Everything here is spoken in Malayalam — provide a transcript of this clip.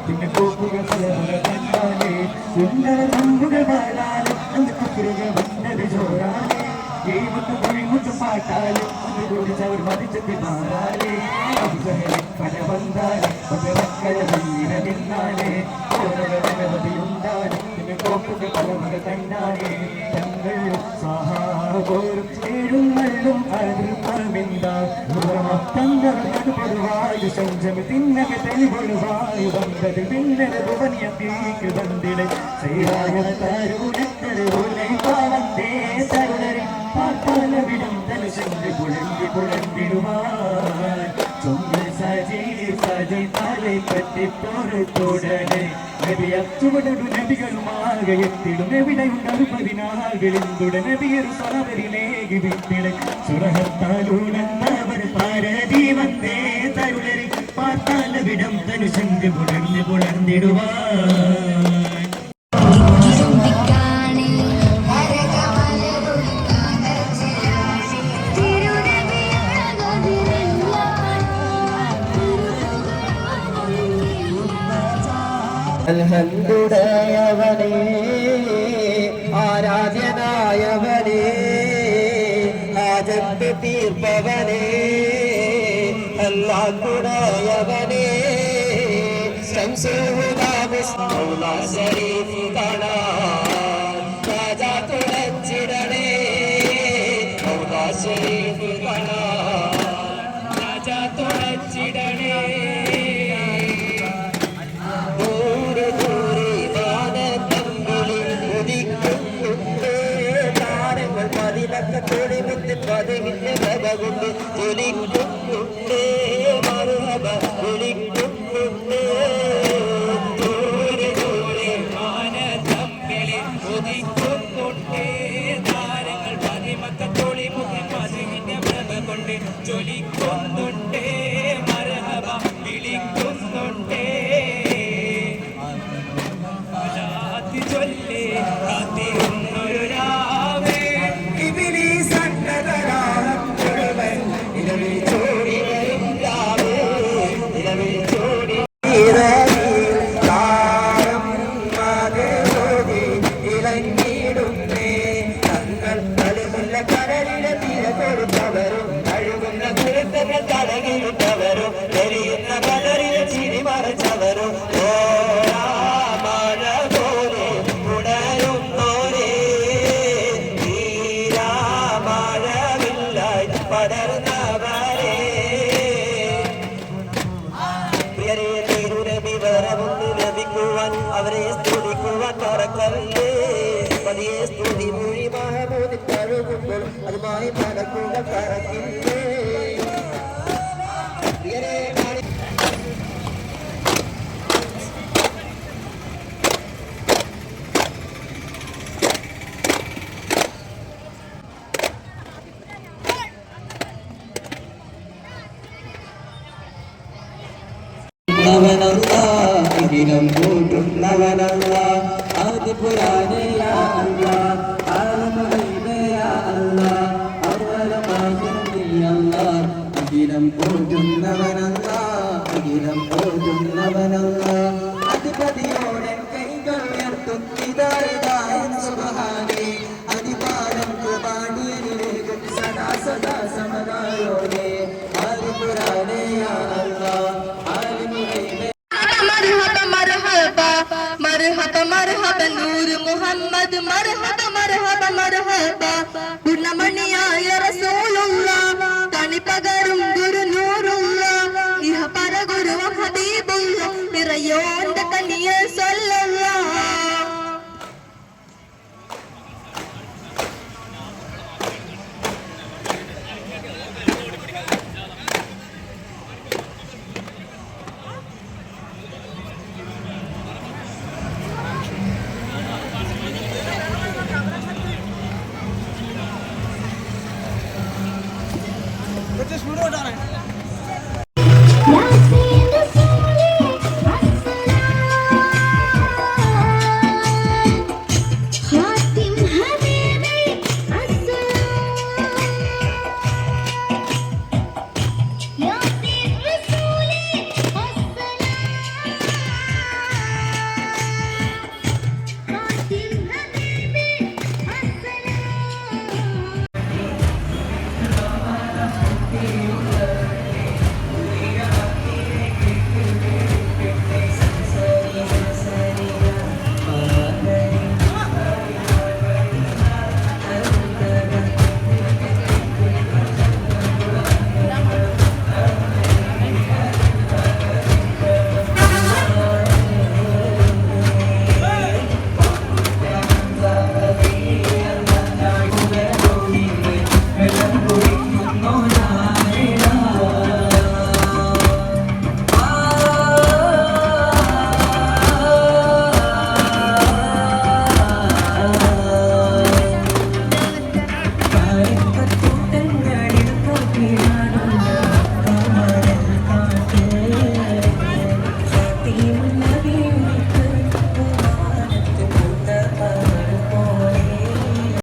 പിന്നെ കോപ്പുകൾ കണ്ടാലേ സുന്ദരമ്പുകൾ പാടാലും അന്ന് കുക്കുറുകൾ വന്നത് ചോറാലേ മുത്തു പൊഴി മുത്തും പാട്ടാലും അത് കുടിച്ചവർ മതിച്ചെത്തി മാറാലേ പല വന്നാലേ മക്കള മഞ്ഞിന നിന്നാലേ ഓരവധിയുണ്ടാലേ പിന്നെ കോപ്പുകൾ പലവക കണ്ടാലേ തങ്ങൾ സഹാപോരും ചേരും നല്ലും അതിർപ്പമെന്താ പൊതുവായു സഞ്ചമി തിന്നക തെളിവൊഴുവായു വന്നത് പിന്നര ഭുവനിയത്തേക്ക് വന്നിട ശ്രീരായ തരുണത്തരുണை പാവന്തേ തരുണരെ പാട്ടാലവിടം തലശന്റെ പുഴന്തി പുഴന്തിടുവാൻ ചൊന്ന് സജി സജി തലൈ പറ്റി പുറത്തോടനെ നബിയച്ചുവടു നബികളുമാകെ എത്തിടും എവിടെയുണ്ടൊരു 14 നബിയൊരു സഹവരിലേക്ക് വിട്ടിട സുരഹത്താലൂടന്നവർ പാരതി വന്നേ തരുണരെ പാട്ടാലവിടം തനുശന്റെ പുഴന്തി പുഴന്തിടുവാൻ അൽഹംദുലില്ലാഹവനേ ആരാധ്യനായവനേ ഹാജത്ത് തീർപ്പവനേ അല്ലാഹുടയവനേ ശംസുൽ ഹുദാ മൗലാ ശരീഫ് കാണാ രാജാ തുളച്ചിടണേ മൗലാ ശരീഫ് കാണാ രാജാ തുളച്ചിടണേ പതിവിന്റെ ബബകൊണ്ട് ജൊലിക്കുന്നുണ്ടേ മർഹബ വിളിക്കുന്നുണ്ടേ ദൂരെ ദൂരെ മാനത്തമ്മിളിൽ ഉദിക്കുന്നുണ്ടേ താരങ്ങൾ പതിമക്കത്തോളി മുഖം പതിവിന്റെ ബബകൊണ്ട് ജൊലിക്കുന്നുണ്ടേ മർഹബ വിളിക്കുന്നുണ്ടേ ചൊല്ലി കാത്തിരുന്നൊരു രാവേ തടകിട്ടവരും എരിയുന്ന കടലിലെ ചിരി മറച്ചവരും മഴ പോലെ ഉണരുന്നോരേ തീരാമഴവില്ലായി പടർന്നവരേ പ്രിയരെ തീരുടെ വിവരമൊന്ന് ലഭിക്കുവാൻ അവരെ സ്തുതിക്കുവാൻ മറക്കല്ലേ പതിയെ സ്തുതി മൊഴി മഹമൂദ് കഴുകുമ്പോൾ അതുമായി നടക്കുക കറക്കില്ലേ ിലും കൂട്ടുന്നവനല്ല ആദിപുരാനയ അല്ല ആലമുലൈബയ അല്ല അവലമായിരുന്നില്ല അഖിലം കൂട്ടുന്നവനല്ല അഖിലം കൂട്ടുന്നവനല്ല അധിപതിയോടെ കൈകൾ ഉയർത്തും ഇതായ സുബ്ഹാനേ അധികാരം കുബാനിയിലേക്ക് സദാ സദാ സമതായോടെ ആദിപുരാനയ അല്ല मरहबा मरहबा नूर मुहम्मद मरहबा मरहबा मरहबा गुणमणियाय रसूलुल्लाह तनि पगरुम गुरु नूरुल्लाह इह पर गुरु हबीबुल्लाह निरयोंद कनिय सल्लल्लाह Just video